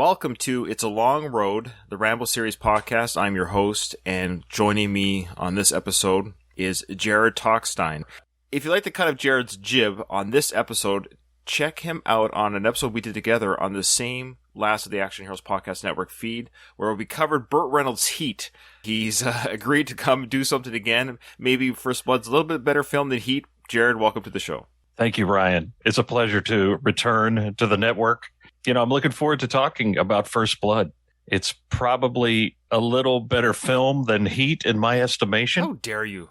welcome to It's a Long Road, the Rambo Series podcast. I'm your host, and joining me on this episode is Jared Talkstein. If you like the cut of Jared's jib on this episode, check him out on an episode we did together on the same Last of the Action Heroes Podcast Network feed, where we covered Burt Reynolds' Heat. He's agreed to come do something again. Maybe First Blood's a little bit better film than Heat. Jared, welcome to the show. Thank you, Ryan. It's a pleasure to return to the network. You know, I'm looking forward to talking about First Blood. It's probably a little better film than Heat in my estimation. How dare you?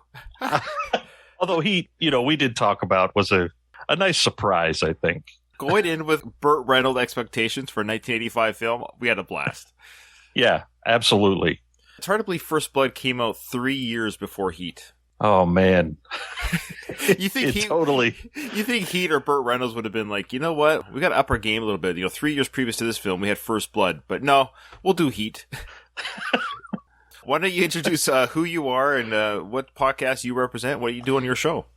Although Heat, we did talk about was a nice surprise, I think. Going in with Burt Reynolds expectations for a 1985 film, we had a blast. Yeah, absolutely. It's hard to believe First Blood came out 3 years before Heat. Oh, man. You think You think Heat or Burt Reynolds would have been like, you know what? We got to up our game a little bit. 3 years previous to this film, we had First Blood. But no, we'll do Heat. Why don't you introduce who you are and what podcast you represent? What do you do on your show?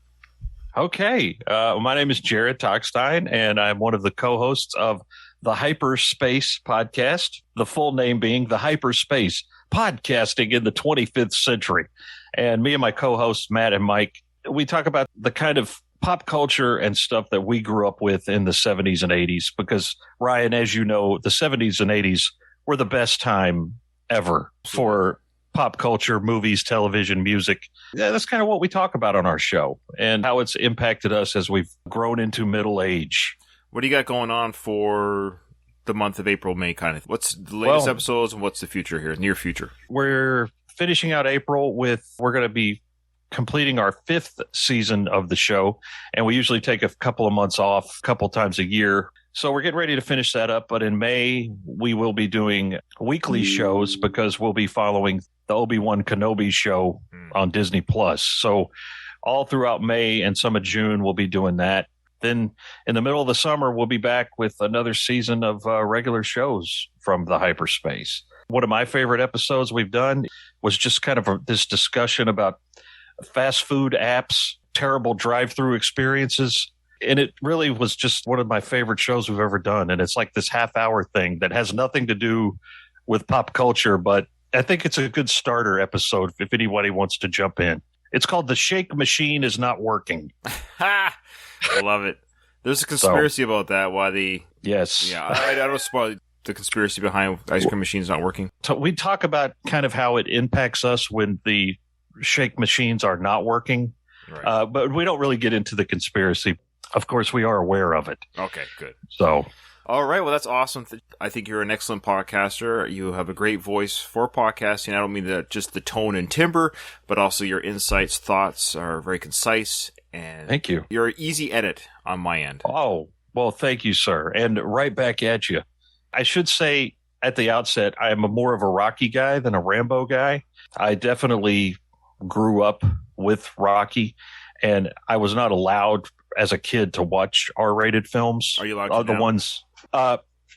Okay. My name is Jared Talkstein, and I'm one of the co-hosts of the Hyperspace podcast, the full name being the Hyperspace Podcasting in the 25th Century. And me and my co-hosts, Matt and Mike, we talk about the kind of pop culture and stuff that we grew up with in the 70s and 80s. Because, Ryan, as you know, the 70s and 80s were the best time ever for pop culture, movies, television, music. Yeah, that's kind of what we talk about on our show and how it's impacted us as we've grown into middle age. What do you got going on for the month of April, May kind of? What's the latest episodes and what's the future here, near future? We're finishing out April we're going to be completing our 5th season of the show. And we usually take a couple of months off a couple times a year. So we're getting ready to finish that up. But in May, we will be doing weekly shows because we'll be following the Obi-Wan Kenobi show on Disney Plus. So all throughout May and some of June, we'll be doing that. Then in the middle of the summer, we'll be back with another season of regular shows from the Hyperspace. One of my favorite episodes we've done was just kind of this discussion about fast food apps, terrible drive-through experiences. And it really was just one of my favorite shows we've ever done. And it's like this half-hour thing that has nothing to do with pop culture, but I think it's a good starter episode if anybody wants to jump in. It's called The Shake Machine Is Not Working. Ha! I love it. There's a conspiracy about that. Yes. Yeah, I don't spoil the conspiracy behind ice cream machines not working. We talk about kind of how it impacts us when the shake machines are not working. Right. But we don't really get into the conspiracy. Of course, we are aware of it. Okay, good. So, all right. Well, that's awesome. I think you're an excellent podcaster. You have a great voice for podcasting. I don't mean just the tone and timbre, but also your insights, thoughts are very concise. And thank you. You're an easy edit on my end. Oh, well, thank you, sir. And right back at you. I should say at the outset, I am more of a Rocky guy than a Rambo guy. I definitely grew up with Rocky, and I was not allowed as a kid to watch R-rated films. Are you allowed to the ones,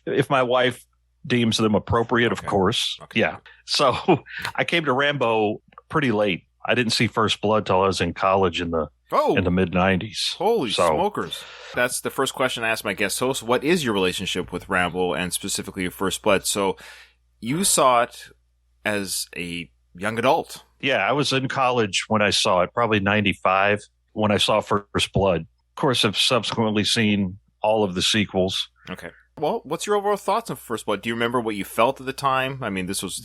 if my wife deems them appropriate, of course. Okay. Yeah. So I came to Rambo pretty late. I didn't see First Blood till I was in college in the mid-'90s. Holy smokers. That's the first question I ask my guest host. What is your relationship with Rambo and specifically First Blood? So you saw it as a young adult. Yeah, I was in college when I saw it, probably 95 when I saw First Blood. Of course, I've subsequently seen all of the sequels. Okay. Well, what's your overall thoughts on First Blood? Do you remember what you felt at the time? I mean, this was,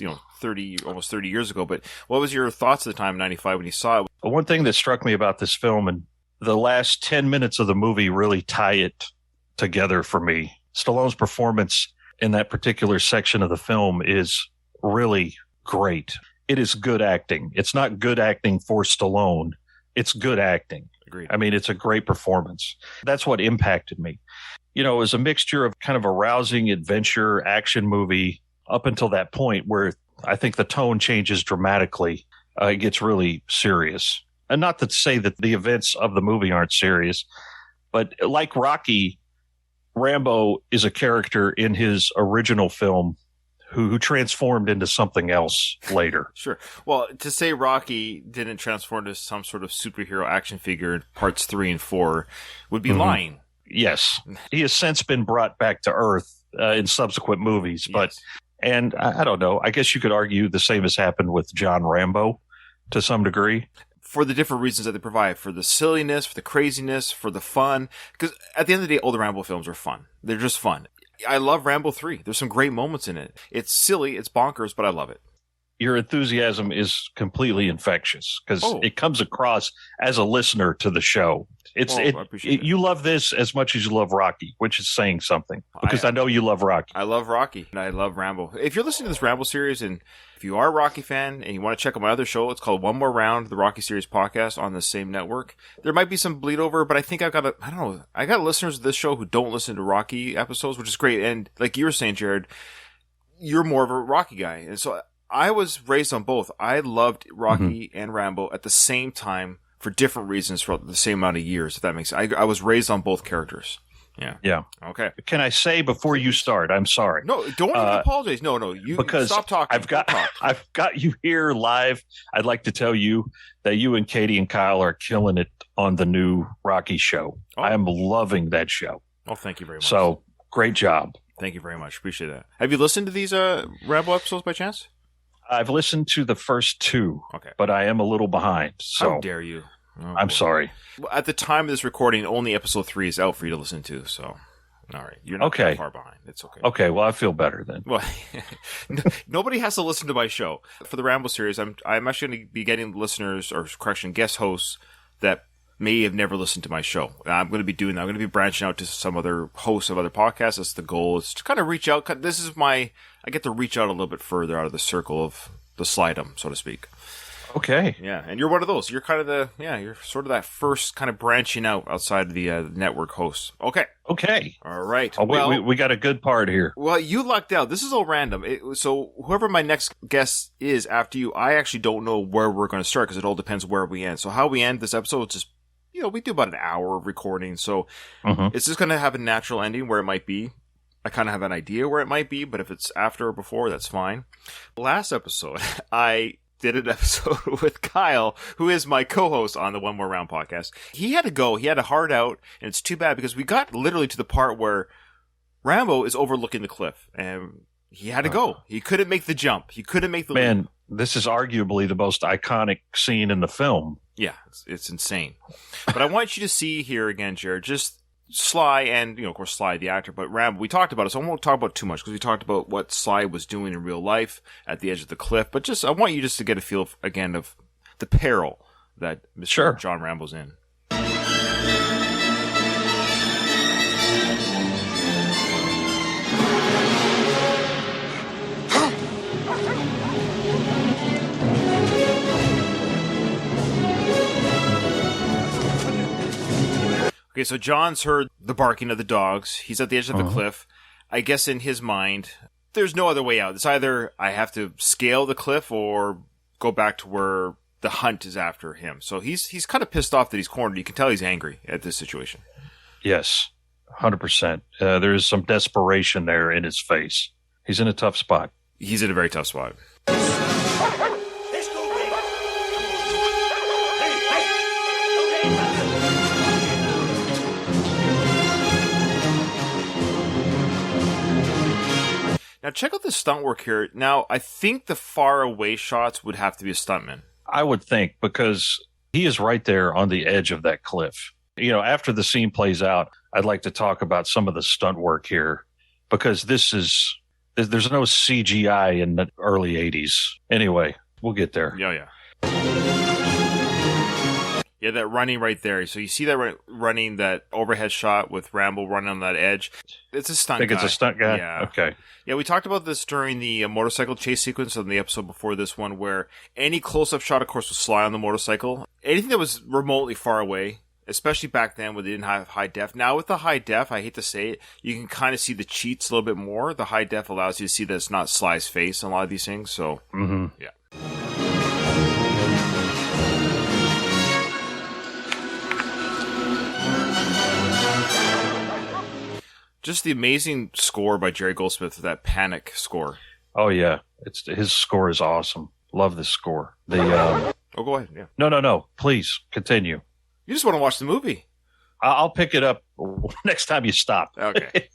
almost 30 years ago, but what was your thoughts at the time in 95 when you saw it? One thing that struck me about this film, and the last 10 minutes of the movie really tie it together for me. Stallone's performance in that particular section of the film is really great. It is good acting. It's not good acting for Stallone. It's good acting. Agreed. I mean, it's a great performance. That's what impacted me. It was a mixture of kind of a rousing adventure action movie up until that point where I think the tone changes dramatically. It gets really serious. And not to say that the events of the movie aren't serious, but like Rocky, Rambo is a character in his original film who transformed into something else later. Sure. Well, to say Rocky didn't transform into some sort of superhero action figure in parts 3 and 4 would be lying. Yes. He has since been brought back to Earth in subsequent movies. But Yes. and I don't know. I guess you could argue the same has happened with John Rambo to some degree. For the different reasons that they provide, for the silliness, for the craziness, for the fun. Because at the end of the day, all the Rambo films are fun. They're just fun. I love Rambo 3. There's some great moments in it. It's silly, it's bonkers, but I love it. Your enthusiasm is completely infectious because Oh. it comes across as a listener to the show. I appreciate it. You love this as much as you love Rocky, which is saying something because I- I know you love Rocky. I love Rocky and I love Rambo. If you're listening to this Rambo series and if you are a Rocky fan and you want to check out my other show, it's called One More Round, the Rocky Series podcast on the same network. There might be some bleed over, but I think I got listeners of this show who don't listen to Rocky episodes, which is great. And like you were saying, Jared, you're more of a Rocky guy. And so I was raised on both. I loved Rocky and Rambo at the same time for different reasons for the same amount of years, if that makes sense. I was raised on both characters. Yeah. Yeah. Okay. Can I say before you start? I'm sorry. No, don't even apologize. No. You Because stop talking. I've got Don't talk. I've got you here live. I'd like to tell you that you and Katie and Kyle are killing it on the new Rocky show. Oh. I am loving that show. Oh, thank you very much. So great job. Thank you very much. Appreciate that. Have you listened to these Rambo episodes by chance? I've listened to the first two, Okay. but I am a little behind. So How dare you? Oh, I'm boy. sorry. Well, at the time of this recording, only episode 3 is out for you to listen to. So, all right, you're not Okay. that far behind. It's okay. Okay, well, I feel better then. Well, nobody has to listen to my show for the Rambo series. I'm actually going to be getting listeners or correction guest hosts that may have never listened to my show. I'm going to be doing that. I'm going to be branching out to some other hosts of other podcasts. That's the goal. Is to kind of reach out. I get to reach out a little bit further out of the circle of the slidum, so to speak. Okay. Yeah, and you're one of those. You're kind of you're sort of that first kind of branching out outside of the network hosts. Okay. Okay. All right. Oh, well, we got a good part here. well, you lucked out. This is all random. So whoever my next guest is after you, I actually don't know where we're going to start because it all depends where we end. So how we end this episode is just, we do about an hour of recording. So it's just going to have a natural ending where it might be. I kind of have an idea where it might be, but if it's after or before, that's fine. Last episode, I did an episode with Kyle, who is my co-host on the One More Round podcast. He had to go. He had a hard out, and it's too bad because we got literally to the part where Rambo is overlooking the cliff, and he had to go. He couldn't make the jump. He couldn't make the leap. Man, this is arguably the most iconic scene in the film. Yeah, it's insane. But I want you to see here again, Jared, just Sly and, of course, Sly the actor, but Rambo, we talked about it, so I won't talk about it too much because we talked about what Sly was doing in real life at the edge of the cliff. But I want you just to get a feel, again, of the peril that Mr. Sure. John Rambo's in. Okay, so John's heard the barking of the dogs. He's at the edge of the cliff. I guess in his mind, there's no other way out. It's either I have to scale the cliff or go back to where the hunt is after him. So he's kind of pissed off that he's cornered. You can tell he's angry at this situation. Yes, 100%. There's some desperation there in his face. He's in a tough spot. He's in a very tough spot. Now check out the stunt work here. Now I think the far away shots would have to be a stuntman. I would think because he is right there on the edge of that cliff. After the scene plays out, I'd like to talk about some of the stunt work here because there's no CGI in the early 80s. Anyway, we'll get there. Yeah. Yeah, that running right there. So you see that running, that overhead shot with Rambo running on that edge. It's a stunt guy. Think it's a stunt guy? Yeah. Okay. Yeah, we talked about this during the motorcycle chase sequence on the episode before this one, where any close-up shot, of course, was Sly on the motorcycle. Anything that was remotely far away, especially back then when they didn't have high def. Now with the high def, I hate to say it, you can kind of see the cheats a little bit more. The high def allows you to see that it's not Sly's face on a lot of these things. So, yeah. Just the amazing score by Jerry Goldsmith, that Panic score. Oh, yeah. His score is awesome. Love this score. Oh, go ahead. Yeah. No. Please continue. You just want to watch the movie. I'll pick it up next time you stop. Okay.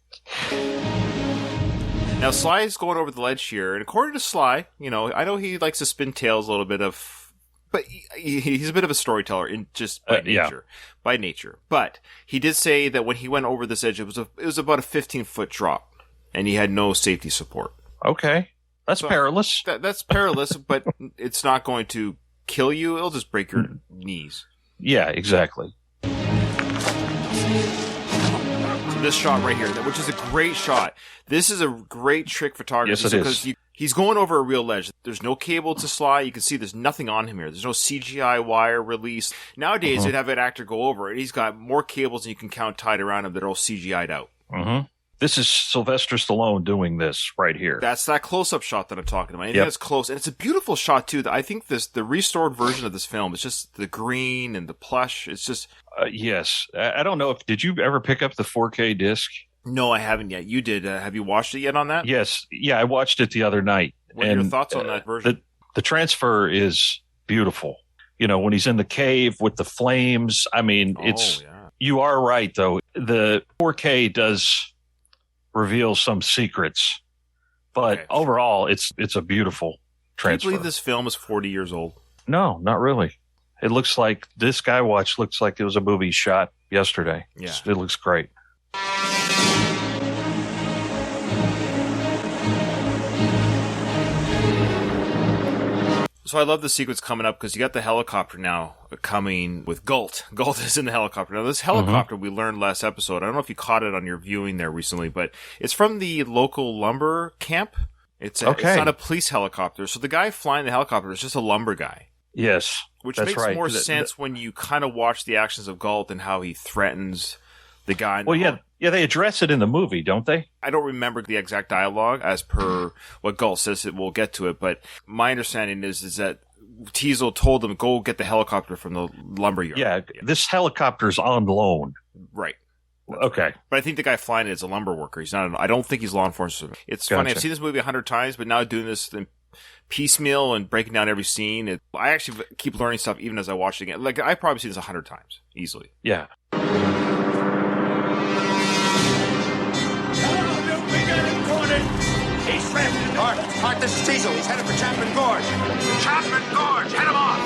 Now, Sly is going over the ledge here, and according to Sly, I know he likes to spin tales a little bit but he's a bit of a storyteller by nature. By nature. But he did say that when he went over this edge, it was about a 15-foot drop, and he had no safety support. Okay. That's perilous. That's perilous, but it's not going to kill you. It'll just break your knees. Yeah, exactly. This shot right here, which is a great shot. This is a great trick photography. Yes, it is. He's going over a real ledge. There's no cable to Sly. You can see there's nothing on him here. There's no CGI wire release. Nowadays, you'd have an actor go over it. He's got more cables than you can count tied around him that are all CGI'd out. This is Sylvester Stallone doing this right here. That's that close-up shot that I'm talking about. And it's close. And it's a beautiful shot, too. I think the restored version of this film is just the green and the plush. It's just... yes. I don't know did you ever pick up the 4K disc? No, I haven't yet. You did. Have you watched it yet on that? Yes. Yeah, I watched it the other night. What are your thoughts on that version? The transfer is beautiful. When he's in the cave with the flames. I mean, you are right, though. The 4K does reveal some secrets, but overall, it's a beautiful transfer. Can you believe this film is 40 years old? No, not really. It looks like this guy looks like it was a movie shot yesterday. Yeah. It looks great. So I love the sequence coming up because you got the helicopter now coming with Galt. Galt is in the helicopter. Now, this helicopter we learned last episode, I don't know if you caught it on your viewing there recently, but it's from the local lumber camp. It's not a police helicopter. So the guy flying the helicopter is just a lumber guy. Yes, which makes more sense when you kind of watch the actions of Galt and how he threatens the guy. Yeah, they address it in the movie, don't they? I don't remember the exact dialogue as per what Galt says. We'll get to it, but my understanding is that Teasel told them, go get the helicopter from the lumberyard. Yeah, this helicopter's on loan. Right. Okay. But I think the guy flying it is a lumber worker. He's not. I don't think he's law enforcement. It's funny. I've seen this movie 100 times, but now doing this in piecemeal and breaking down every scene, I actually keep learning stuff even as I watch it again. Like, I've probably seen this 100 times, easily. Yeah. He's trapped. Hart, this is Teasel. He's headed for Chapman Gorge. Chapman Gorge! Head him off!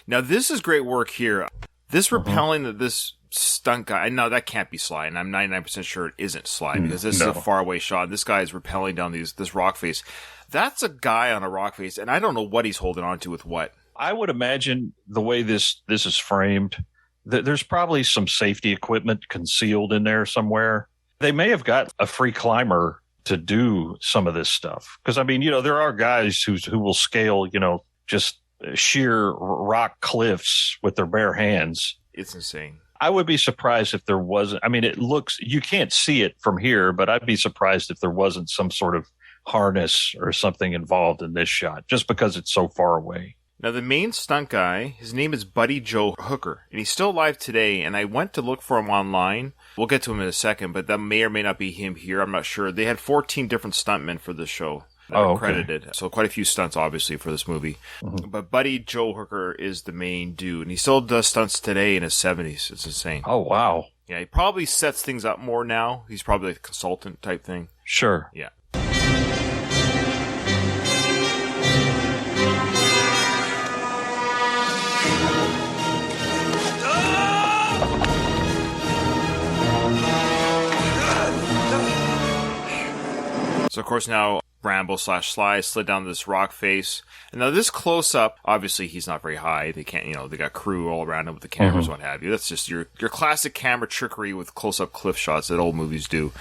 Now, this is great work here. This repelling of this stunt guy, I know that can't be Sly, and I'm 99% sure it isn't Sly, because this is a faraway shot. This guy is repelling down this rock face. That's a guy on a rock face, and I don't know what he's holding on to with what. I would imagine the way this is framed, there's probably some safety equipment concealed in there somewhere. They may have got a free climber to do some of this stuff. Because, I mean, there are guys who will scale, just sheer rock cliffs with their bare hands. It's insane. I would be surprised if there wasn't. I mean, you can't see it from here, but I'd be surprised if there wasn't some sort of harness or something involved in this shot, just because it's so far away. Now, the main stunt guy, his name is Buddy Joe Hooker, and he's still alive today, and I went to look for him online. We'll get to him in a second, but that may or may not be him here. I'm not sure. They had 14 different stuntmen for this show that are credited, so quite a few stunts, obviously, for this movie. Mm-hmm. But Buddy Joe Hooker is the main dude, and he still does stunts today in his 70s. It's insane. Oh, wow. Yeah, he probably sets things up more now. He's probably like a consultant type thing. Sure. Yeah. So, of course, now Rambo/Sly slid down this rock face. And now this close-up, obviously he's not very high. They can't, they got crew all around him with the cameras and what have you. That's just your classic camera trickery with close-up cliff shots that old movies do.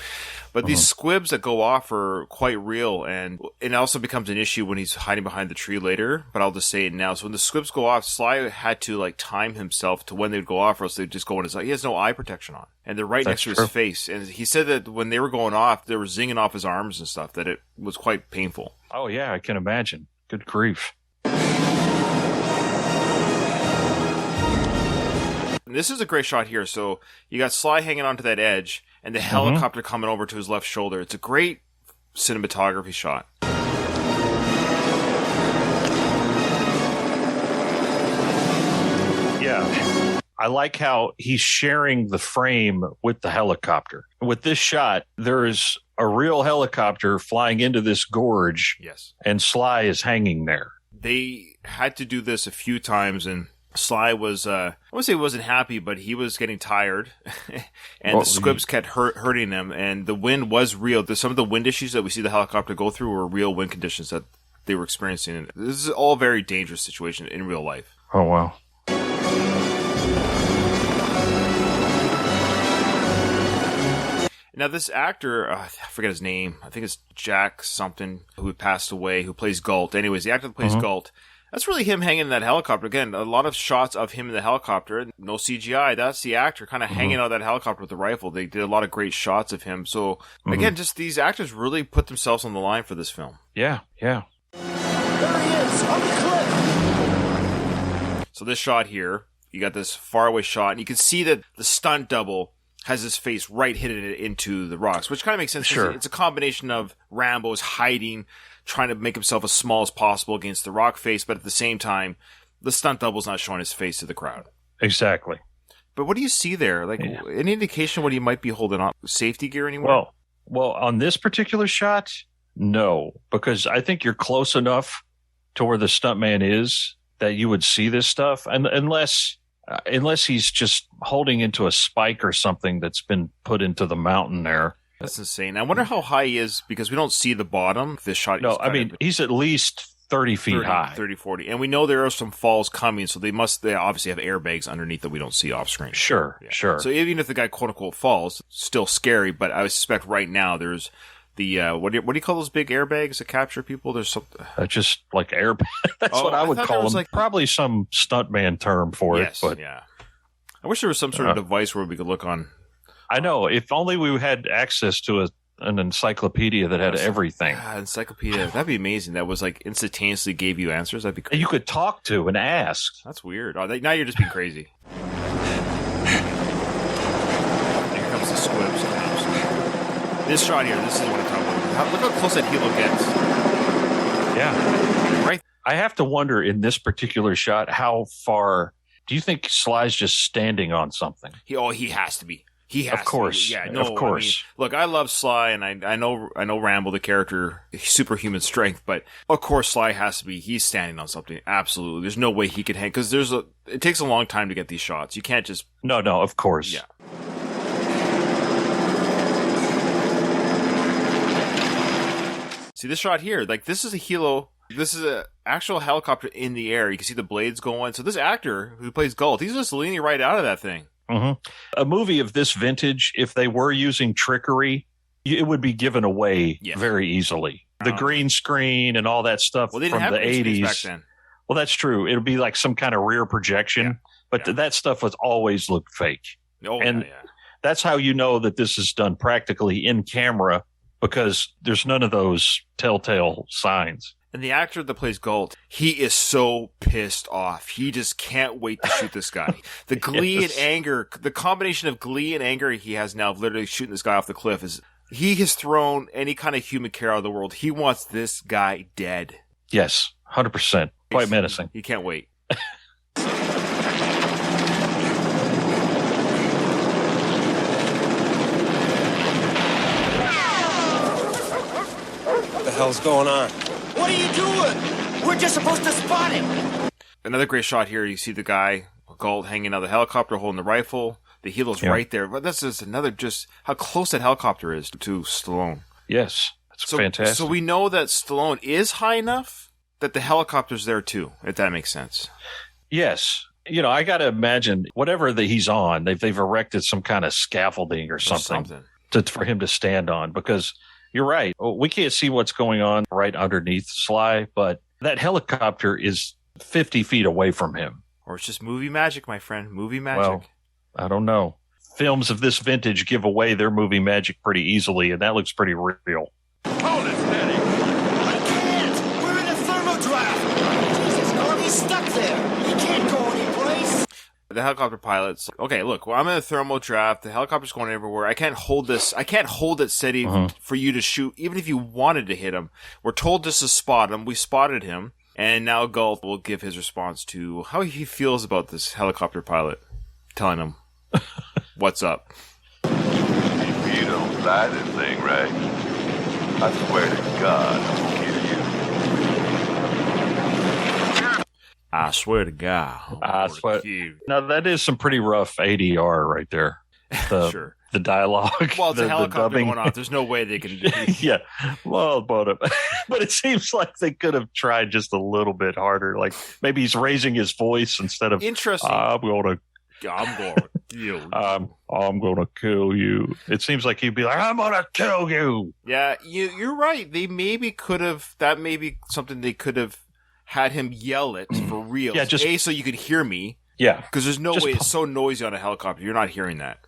But these squibs that go off are quite real, and it also becomes an issue when he's hiding behind the tree later, but I'll just say it now. So when the squibs go off, Sly had to time himself to when they'd go off, or else they'd just go in his eye. He has no eye protection on, and they're right next to his face. And he said that when they were going off, they were zinging off his arms and stuff, that it was quite painful. Oh, yeah, I can imagine. Good grief. And this is a great shot here. So you got Sly hanging onto that edge, and the helicopter coming over to his left shoulder. It's a great cinematography shot. Yeah. I like how he's sharing the frame with the helicopter. With this shot, there is a real helicopter flying into this gorge. Yes. And Sly is hanging there. They had to do this a few times, and Sly was, I wouldn't say he wasn't happy, but he was getting tired, and the squibs kept hurting him, and the wind was real. Some of the wind issues that we see the helicopter go through were real wind conditions that they were experiencing. This is all a very dangerous situation in real life. Oh, wow. Now, this actor, I forget his name. I think it's Jack something, who passed away, who plays Galt. Anyways, the actor that plays Galt, that's really him hanging in that helicopter. Again, a lot of shots of him in the helicopter. No CGI. That's the actor kind of hanging out of that helicopter with the rifle. They did a lot of great shots of him. So, again, just these actors really put themselves on the line for this film. Yeah, yeah. There he is, on the cliff. So this shot here, you got this faraway shot, and you can see that the stunt double has his face right hidden into the rocks, which kind of makes sense. Sure. It's a combination of Rambo's hiding, trying to make himself as small as possible against the rock face, but at the same time, the stunt double's not showing his face to the crowd. Exactly. But what do you see there? Like, any indication what he might be holding on? Safety gear anymore? Well, on this particular shot, no, because I think you're close enough to where the stuntman is that you would see this stuff, and unless he's just holding into a spike or something that's been put into the mountain there. That's insane. I wonder how high he is, because we don't see the bottom. This shot. No, I mean, he's at least 30 feet high. 30, 40. And we know there are some falls coming, so they obviously have airbags underneath that we don't see off screen. Sure, Yeah. sure. So even if the guy quote unquote falls, still scary, but I suspect right now there's the what do you call those big airbags that capture people? There's some Just like air. That's what I would call them. like Probably some stuntman term for yes, it. But yeah. I wish there was some sort of device where we could look on. I know. If only we had access to an encyclopedia that had everything. Encyclopedia. That'd be amazing. That was like instantaneously gave you answers. That'd be crazy. You could talk to and ask. That's weird. Oh, now you're just being crazy. Here comes the squibs. This shot here, this is what I'm talking about. Look how close that helo gets. Yeah. Right. I have to wonder in this particular shot, how far do you think Sly's just standing on something? He has to be. He has Of course. to be. Yeah, no, Of course. I mean, look, I love Sly, and I know Rambo, the character, superhuman strength, but of course Sly has to be. He's standing on something. Absolutely. There's no way he could hang, because it takes a long time to get these shots. You can't just. No, of course. Yeah. See this shot here, like this is a helo. This is an actual helicopter in the air. You can see the blades going. So this actor who plays Galt, he's just leaning right out of that thing. Mm-hmm. A movie of this vintage, if they were using trickery, it would be given away very easily. The green screen and all that stuff they didn't from have the green screens 80s. back then. Well, that's true. It would be like some kind of rear projection, but that stuff was always looked fake. Oh, and that's how you know that this is done practically in camera, because there's none of those telltale signs. And the actor that plays Galt, he is so pissed off. He just can't wait to shoot this guy. The glee and anger, the combination of glee and anger he has now of literally shooting this guy off the cliff is, he has thrown any kind of human care out of the world. He wants this guy dead. Yes, 100%. Quite menacing. He can't wait. What the hell's going on? What are you doing? We're just supposed to spot him. Another great shot here. You see the guy, Galt, hanging out of the helicopter, holding the rifle. The helo's right there. But that's just just how close that helicopter is to Stallone. Yes. That's fantastic. So we know that Stallone is high enough that the helicopter's there too, if that makes sense. Yes. You know, I got to imagine whatever that he's on, they've erected some kind of scaffolding or something. For him to stand on, because you're right. We can't see what's going on right underneath Sly, but that helicopter is 50 feet away from him. Or it's just movie magic, my friend. Movie magic. Well, I don't know. Films of this vintage give away their movie magic pretty easily, and that looks pretty real. Hold it steady. I can't. We're in a thermodraft. Jesus, Harvey's stuck there. He can't go anyplace. The helicopter pilot's okay, look, well, I'm in a thermal draft. The helicopter's going everywhere. I can't hold it steady for you to shoot, even if you wanted to hit him. We're told just to spot him. We spotted him. And now Galt will give his response to how he feels about this helicopter pilot. telling him what's up. If you don't fly this thing right, I swear to God, I'll kill you. I swear to God. I swear. Now, that is some pretty rough ADR right there. Sure. The dialogue. Well, it's a helicopter dubbing. going off. There's no way they can. Yeah. Well, but it seems like they could have tried just a little bit harder. Like maybe he's raising his voice instead of Interesting. I'm going to kill you. I'm going to kill you. It seems like he'd be like, I'm going to kill you. Yeah, you're right. They maybe could have. That may be something they could have had him yell it for real. Yeah, just so you could hear me. Yeah, because there's no way. It's so noisy on a helicopter. You're not hearing that.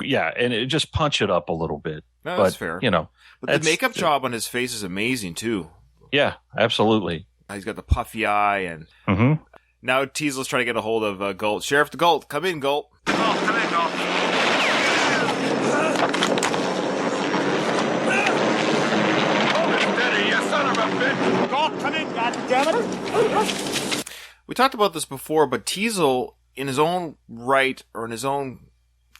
Yeah, and just punch it up a little bit. No, that's fair. You know, but the makeup job on his face is amazing too. Yeah, absolutely. He's got the puffy eye, and now Teasel's trying to get a hold of Galt. Sheriff Galt, come in, Galt. Come in, Galt. Hold it steady, you son of a bitch. Galt, come in, goddammit. We talked about this before, but Teasel, in his own right, or in his own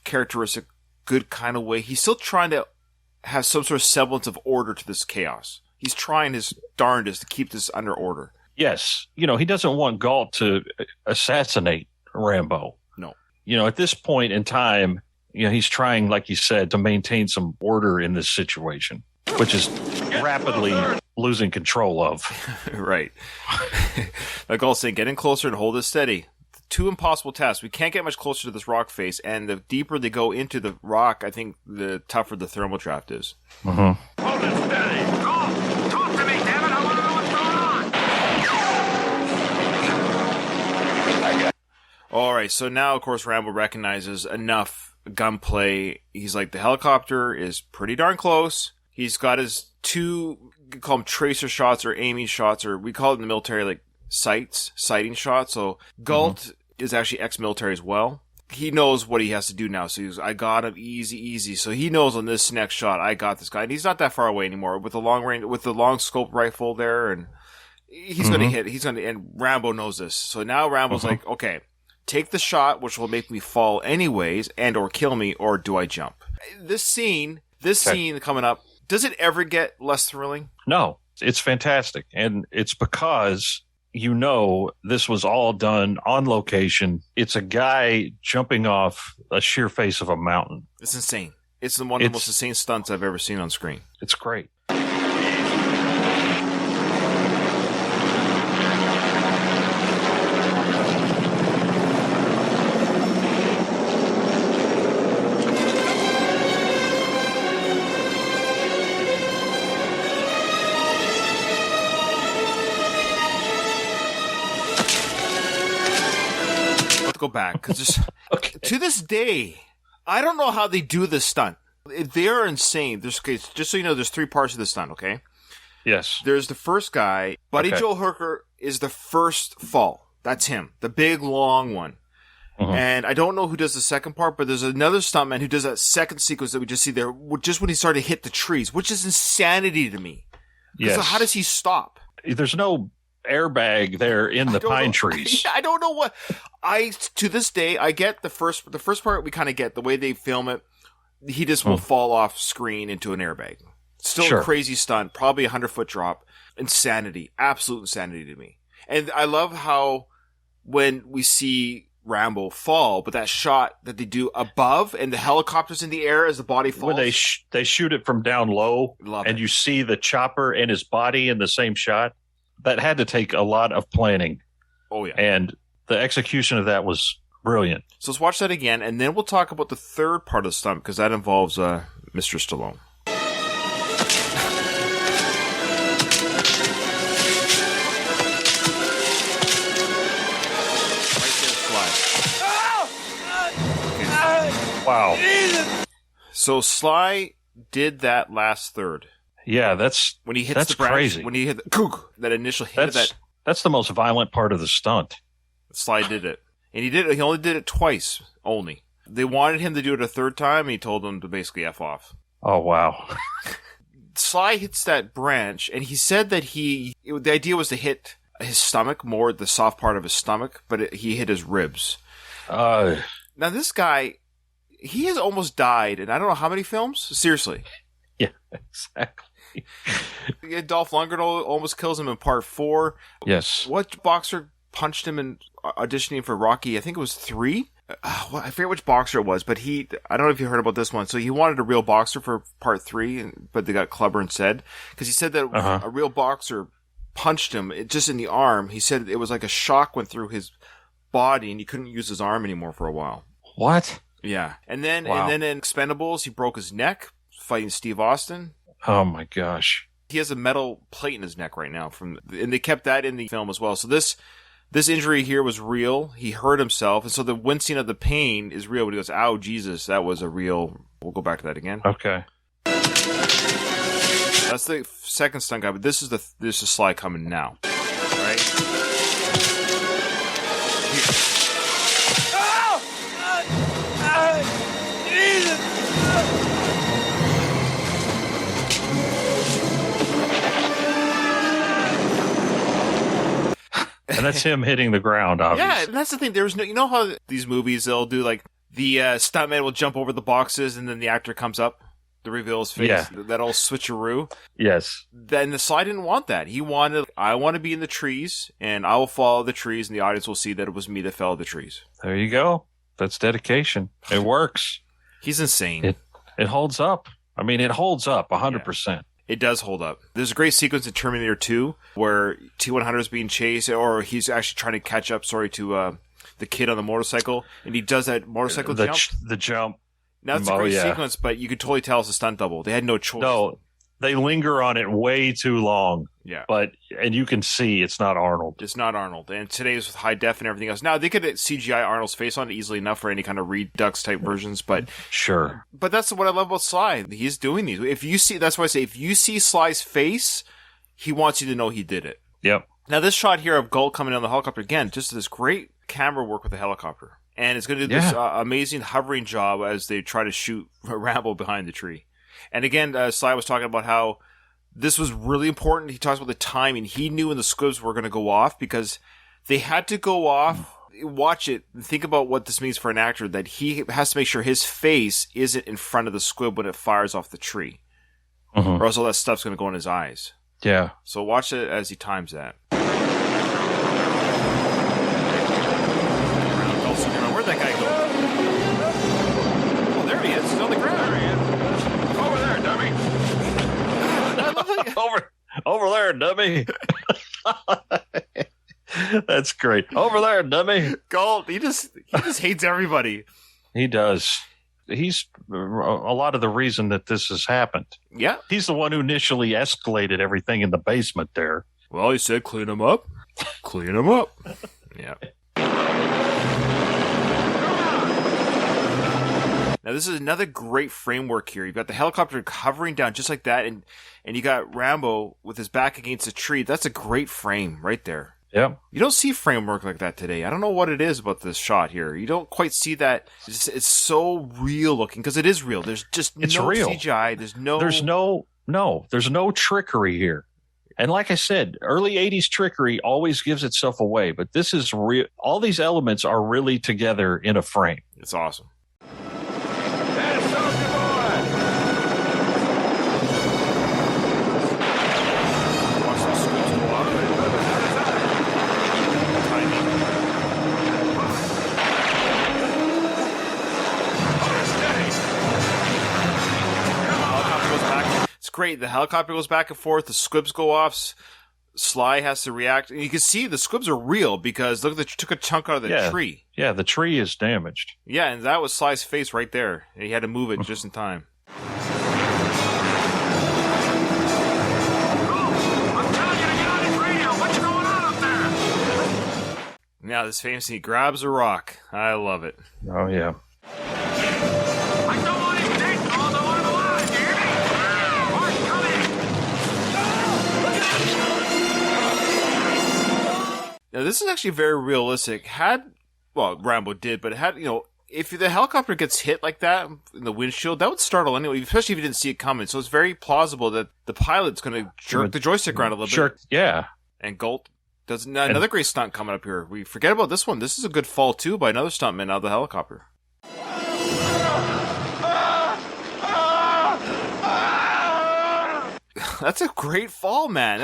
characteristic, good kind of way, he's still trying to have some sort of semblance of order to this chaos. He's trying his darndest to keep this under order. Yes. You know, he doesn't want Galt to assassinate Rambo. No. You know, at this point in time, you know, he's trying, like you said, to maintain some order in this situation, which is rapidly losing control of. Right. Like Galt's saying, get in closer and hold it steady. Two impossible tasks. We can't get much closer to this rock face, and the deeper they go into the rock, I think the tougher the thermal draft is. Hold it steady. Galt, talk to me, damn it. I want to know what's going on. All right, so now, of course, Rambo recognizes enough gunplay. He's like, the helicopter is pretty darn close. He's got his two, you call them tracer shots or aiming shots, or we call it in the military like sighting shots. So Galt is actually ex-military as well. He knows what he has to do now. So I got him easy. So he knows on this next shot, I got this guy. And he's not that far away anymore with the long range, with the long scope rifle there. And he's going to hit. And Rambo knows this. So now Rambo's like, okay, take the shot, which will make me fall anyways, and or kill me, or do I jump? This scene coming up, does it ever get less thrilling? No, it's fantastic. And it's because, you know, this was all done on location. It's a guy jumping off a sheer face of a mountain. It's insane. It's one of the most insane stunts I've ever seen on screen. It's great. Go back because to this day, I don't know how they do this stunt. They are insane. Just so you know, there's three parts of the stunt. Okay. Yes. There's the first guy. Buddy Joe Hooker is the first fall. That's him, the big long one. And I don't know who does the second part, but there's another stuntman who does that second sequence that we just see there, just when he started to hit the trees, which is insanity to me. Yes. So how does he stop? There's no airbag there in the pine trees. I don't know what to this day I get the first part. We kind of get the way they film it. He just will fall off screen into an airbag. Still a crazy stunt, probably 100-foot drop. Insanity, absolute insanity to me. And I love how when we see Rambo fall, but that shot that they do above and the helicopter's in the air as the body falls. When they shoot it from down low, and you see the chopper and his body in the same shot. That had to take a lot of planning. Oh, yeah. And the execution of that was brilliant. So let's watch that again, and then we'll talk about the third part of the stunt, because that involves Mr. Stallone. Wow. So Sly did that last third. Yeah, that's when he hits the branch, crazy. When he hit that initial hit of that. That's the most violent part of the stunt. Sly did it. And he only did it twice only. They wanted him to do it a third time, and he told them to basically F off. Oh, wow. Sly hits that branch, and he said that the idea was to hit his stomach, more the soft part of his stomach, but he hit his ribs. Now, this guy, he has almost died in I don't know how many films. Seriously. Yeah, exactly. Dolph Lundgren almost kills him in part 4. Yes. What boxer punched him in auditioning for Rocky? I think it was 3. I forget which boxer it was, but I don't know if you heard about this one. So he wanted a real boxer for part 3, but they got clever instead. Because he said that a real boxer punched him just in the arm. He said it was like a shock went through his body and he couldn't use his arm anymore for a while. What? Yeah. And then in Expendables, he broke his neck fighting Steve Austin. Oh my gosh. He has a metal plate in his neck right now and they kept that in the film as well. So this injury here was real. He hurt himself. And so the wincing of the pain is real. But he goes, ow, Jesus, that was a real... We'll go back to that again. Okay. That's the second stunt guy, but this is Sly coming now. Right? And that's him hitting the ground, obviously. Yeah, and that's the thing. There's no, you know how these movies, they'll do like the stuntman will jump over the boxes and then the actor comes up to reveal his face. Yeah. That old switcheroo. Yes. Then the Sly didn't want that. He wanted, I want to be in the trees and I will follow the trees and the audience will see that it was me that fell the trees. There you go. That's dedication. It works. He's insane. It holds up. I mean, it holds up 100%. Yeah. It does hold up. There's a great sequence in Terminator 2 where T-100 is being chased, or he's actually trying to catch up, to the kid on the motorcycle, and he does that motorcycle jump. The jump. Now, it's a great sequence, but you could totally tell it's a stunt double. They had no choice. No, they linger on it way too long. Yeah. And you can see it's not Arnold. It's not Arnold. And today's with high def and everything else. Now, they could CGI Arnold's face on it easily enough for any kind of Redux type versions, but... Sure. But that's what I love about Sly. He's doing these. That's why I say, if you see Sly's face, he wants you to know he did it. Yep. Now, this shot here of Galt coming down the helicopter, again, just this great camera work with the helicopter. And it's going to do this amazing hovering job as they try to shoot Rambo behind the tree. And again, Sly was talking about how this was really important. He talks about the timing. He knew when the squibs were going to go off because they had to go off. Watch it and think about what this means for an actor, that he has to make sure his face isn't in front of the squib when it fires off the tree. Or else all that stuff's going to go in his eyes. Yeah. So watch it as he times that. Where'd that guy go? Oh, there he is. He's on the ground. There he is. Over there, dummy. Over there, dummy. That's great. Over there, dummy. Galt, he just hates everybody. He does. He's a lot of the reason that this has happened. Yeah. He's the one who initially escalated everything in the basement there. Well, he said, clean him up. Clean him up. Yeah. Now, this is another great framework here. You've got the helicopter hovering down just like that, and you got Rambo with his back against a tree. That's a great frame right there. Yeah. You don't see framework like that today. I don't know what it is about this shot here. You don't quite see that. It's so real looking, because it is real. There's just no real. CGI. There's no trickery here. And like I said, early 80s trickery always gives itself away, but this is real. All these elements are really together in a frame. It's awesome. Great. The helicopter goes back and forth. The squibs go off. Sly has to react. And you can see the squibs are real because look, they took a chunk out of the tree. Yeah, the tree is damaged. Yeah, and that was Sly's face right there. And he had to move it just in time. I'm telling you to get on his radio. What's going on up there? Now, this famous, he grabs a rock. I love it. Oh, yeah. I don't want him dead, Paul. I want him alive. Do you hear me? Mark, come in. Now, this is actually very realistic. Rambo did, but if the helicopter gets hit like that in the windshield, that would startle anyone, especially if you didn't see it coming. So it's very plausible that the pilot's going to jerk the joystick around a little bit. Yeah. And Galt does another great stunt coming up here. We forget about this one. This is a good fall, too, by another stuntman out of the helicopter. That's a great fall, man.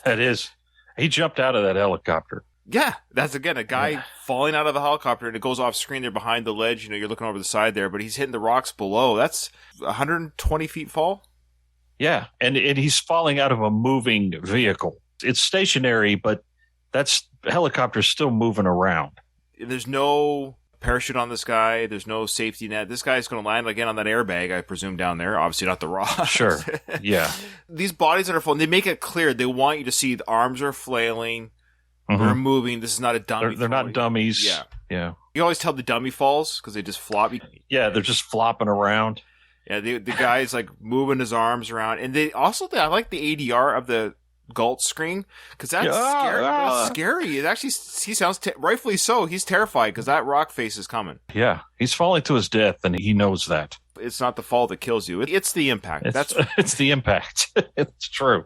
That is. He jumped out of that helicopter. Yeah, that's again a guy falling out of a helicopter and it goes off screen there behind the ledge. You know, you're looking over the side there, but he's hitting the rocks below. That's 120 feet fall. Yeah, and he's falling out of a moving vehicle. It's stationary, but the helicopter's still moving around. There's no parachute on this guy. There's no safety net. This guy's going to land again on that airbag, I presume, down there. Obviously not the rocks. Sure, yeah. These bodies that are falling, they make it clear. They want you to see the arms are flailing. They're moving. This is not a dummy. They're not dummies. Yeah. You always tell the dummy falls because they just flop. Yeah, they're just flopping around. Yeah, the guy's like moving his arms around, and I like the ADR of the Galt screen because that's scary. That's scary. It actually, he sounds rightfully so. He's terrified because that rock face is coming. Yeah, he's falling to his death, and he knows that. It's not the fall that kills you. It's the impact. It's the impact. It's true.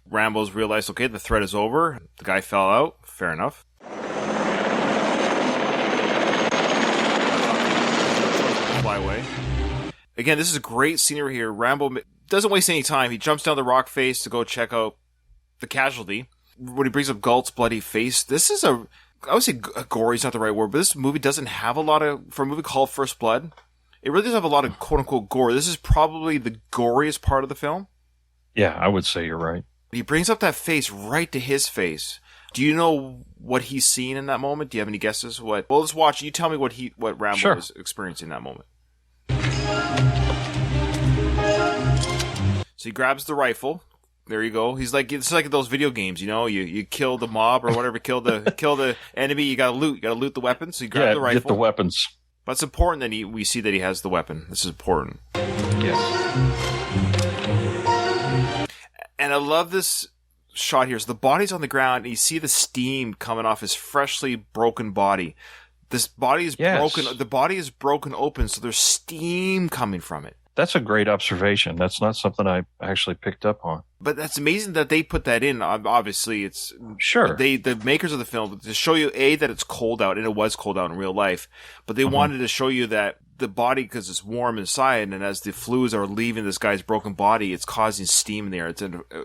Rambo's realized, okay, the threat is over. The guy fell out. Fair enough. Fly away. Again, this is a great scenery here. Rambo doesn't waste any time. He jumps down the rock face to go check out the casualty. When he brings up Galt's bloody face, this is I would say gory is not the right word, but this movie doesn't have a lot of, for a movie called First Blood, it really doesn't have a lot of quote-unquote gore. This is probably the goriest part of the film. Yeah, I would say you're right. He brings up that face right to his face. Do you know what he's seeing in that moment? Do you have any guesses? Well, let's watch. You tell me what Rambo was experiencing in that moment. So he grabs the rifle. There you go. He's like, it's like those video games, you know, you kill the mob or whatever, kill the enemy. You got to loot the weapon. So you grab the rifle. Get the weapons. But it's important that we see that he has the weapon. This is important. Yes. And I love this shot here. So the body's on the ground, and you see the steam coming off his freshly broken body. This body is broken. The body is broken open, so there's steam coming from it. That's a great observation. That's not something I actually picked up on. But that's amazing that they put that in. Obviously, it's sure the makers of the film to show you that it's cold out, and it was cold out in real life. But they wanted to show you that the body, because it's warm inside, and as the fluids are leaving this guy's broken body, it's causing steam in the air.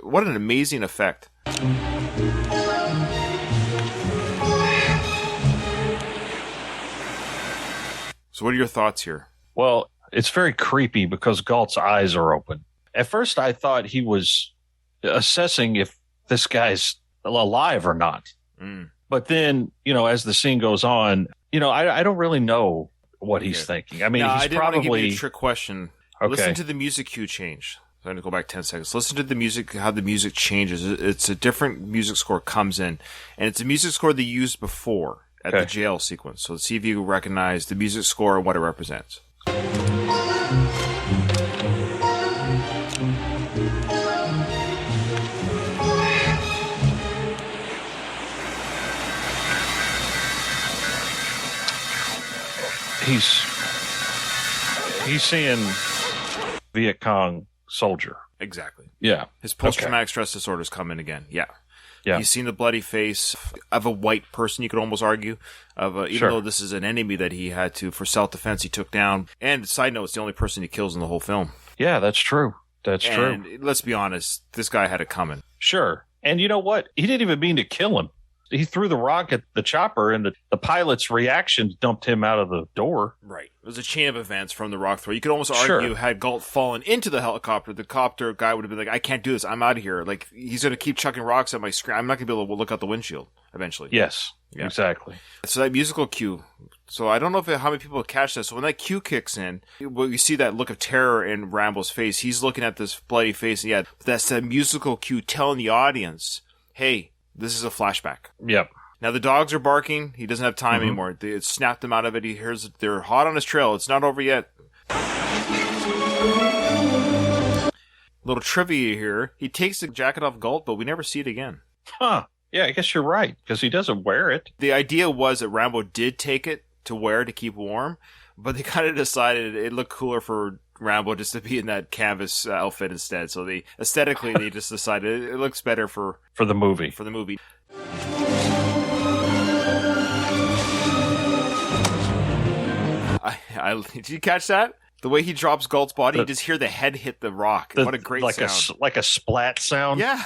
What an amazing effect. So, what are your thoughts here? Well, it's very creepy because Galt's eyes are open. At first, I thought he was assessing if this guy's alive or not. But then, as the scene goes on, I don't really know what he's thinking. I mean, I he's didn't probably... want to give you a trick question. Okay. Listen to the music cue change. So I'm going to go back 10 seconds. Listen to the music, how the music changes. It's a different music score comes in. And it's a music score they used before at the jail sequence. So let's see if you recognize the music score and what it represents. He's seeing Viet Cong soldier. Exactly. Yeah. His post-traumatic stress disorders come in again. Yeah. He's seen the bloody face of a white person, you could almost argue, even though this is an enemy that he had to, for self-defense, he took down. And side note, it's the only person he kills in the whole film. Yeah, that's true. That's true. And let's be honest, this guy had it coming. Sure. And you know what? He didn't even mean to kill him. He threw the rock at the chopper, and the pilot's reaction dumped him out of the door. Right. It was a chain of events from the rock throw. You could almost argue, had Galt fallen into the copter guy would have been like, I can't do this. I'm out of here. Like, he's going to keep chucking rocks at my screen. I'm not going to be able to look out the windshield eventually. Yes, exactly. So that musical cue. So I don't know how many people catch this. So when that cue kicks in, you see that look of terror in Rambo's face. He's looking at this bloody face. And that's that musical cue telling the audience, hey, this is a flashback. Yep. Now the dogs are barking. He doesn't have time anymore. They snapped him out of it. He hears they're hot on his trail. It's not over yet. Little trivia here. He takes the jacket off Galt, but we never see it again. Huh. Yeah, I guess you're right, because he doesn't wear it. The idea was that Rambo did take it to wear to keep warm, but they kind of decided it looked cooler for Rambo just to be in that canvas outfit instead. So they just decided it looks better for the movie. For the movie. Did you catch that? The way he drops Galt's body, you just hear the head hit the rock. What a great sound. Like a splat sound. Yeah.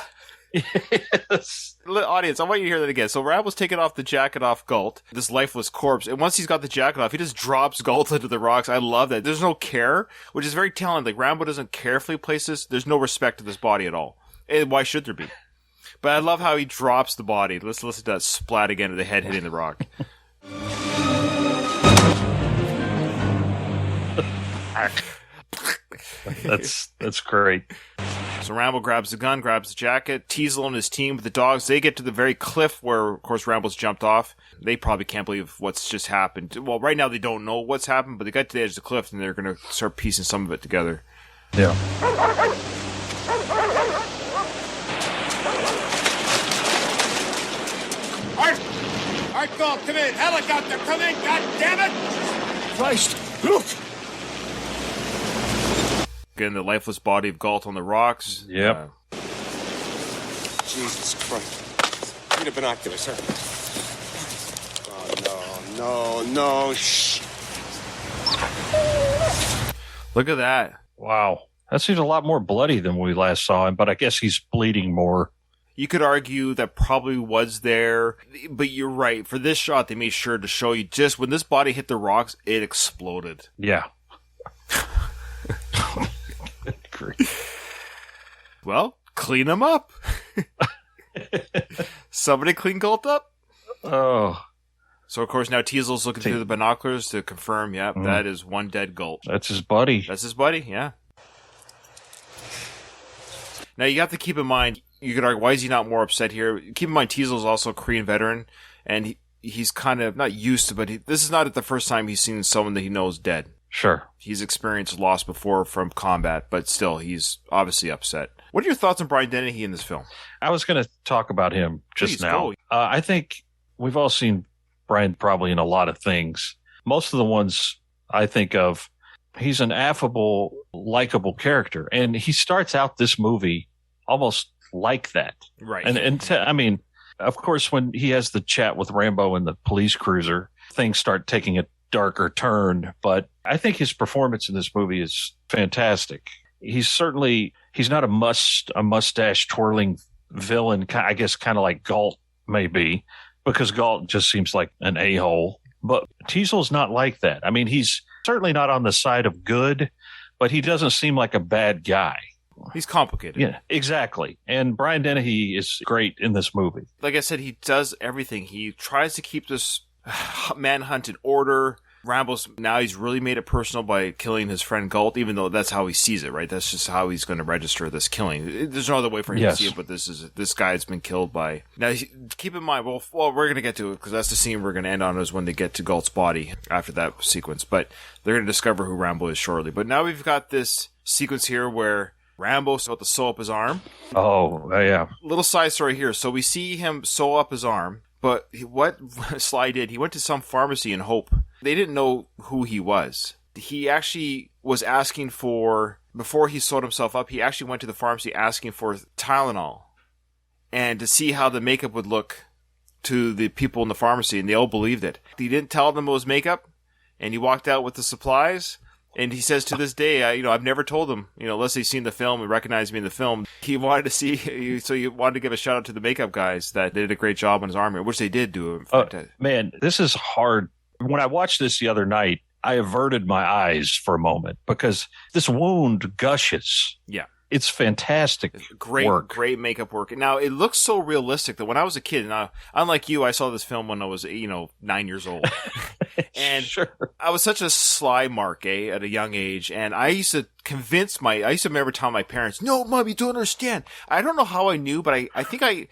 Yes. Audience, I want you to hear that again. So Ramble's taking off the jacket off Galt, this lifeless corpse, and once he's got the jacket off, he just drops Galt into the rocks. I love that. There's no care, which is very telling. Like, Rambo doesn't carefully place this. There's no respect to this body at all. And why should there be? But I love how he drops the body. Let's listen to that splat again of the head hitting the rock. That's great. So Rambo grabs the gun, grabs the jacket. Teasel and his team with the dogs, they get to the very cliff where, of course, Rambo's jumped off. They probably can't believe what's just happened. Well, right now they don't know what's happened, but they got to the edge of the cliff and they're going to start piecing some of it together. Yeah. Art, Galt, come in. Helicopter, come in. God damn it! Christ, look! Again, the lifeless body of Galt on the rocks. Yep. Jesus Christ. Need a binoculars, sir. Oh, no. Shh. Look at that. Wow. That seems a lot more bloody than when we last saw him, but I guess he's bleeding more. You could argue that probably was there, but you're right. For this shot, they made sure to show you just when this body hit the rocks, it exploded. Yeah. Well, clean him up. Somebody clean Galt up. Oh. So, of course, now Teasel's looking through the binoculars to confirm, that is one dead Galt. That's his buddy. That's his buddy, yeah. Now, you have to keep in mind, you could argue, why is he not more upset here? Keep in mind, Teasel's also a Korean veteran, and he's kind of, not used to, but this is not the first time he's seen someone that he knows dead. Sure. He's experienced loss before from combat, but still, he's obviously upset. What are your thoughts on Brian Dennehy in this film? I was going to talk about him just Please, now. go. I think we've all seen Brian probably in a lot of things. Most of the ones I think of, he's an affable, likable character. And he starts out this movie almost like that. Right. I mean, of course, when he has the chat with Rambo in the police cruiser, things start taking a darker turn. But I think his performance in this movie is fantastic. He's not a mustache twirling villain, I guess, kind of like Galt may be, because Galt just seems like an a-hole. But Teasel's not like that. I mean, he's certainly not on the side of good, but he doesn't seem like a bad guy. He's complicated. Yeah, exactly. And Brian Dennehy is great in this movie. Like I said, he does everything. He tries to keep this manhunt in order. Rambo's, now he's really made it personal by killing his friend Galt, even though that's how he sees it, right? That's just how he's going to register this killing. There's no other way for him to see it, but this guy's been killed by... Now, keep in mind, well, we're going to get to it, because that's the scene we're going to end on, is when they get to Galt's body after that sequence. But they're going to discover who Rambo is shortly. But now we've got this sequence here where Rambo's about to sew up his arm. Oh, yeah. Little side story here. So we see him sew up his arm, but what Sly did, he went to some pharmacy in Hope. They didn't know who he was. He actually was asking for, before he sewed himself up, he actually went to the pharmacy asking for Tylenol and to see how the makeup would look to the people in the pharmacy, and they all believed it. He didn't tell them it was makeup, and he walked out with the supplies. And he says to this day, I've never told them, unless they've seen the film and recognized me in the film. He wanted to see, so he wanted to give a shout out to the makeup guys that did a great job on his arm, which they did do. Man, this is hard. When I watched this the other night, I averted my eyes for a moment because this wound gushes. Yeah. It's fantastic. Great makeup work. Now, it looks so realistic that when I was a kid, and unlike you, I saw this film when I was, 9 years old. And sure. I was such a sly mark, at a young age. And I used to remember telling my parents, no, Mom, you don't understand. I don't know how I knew, but I think I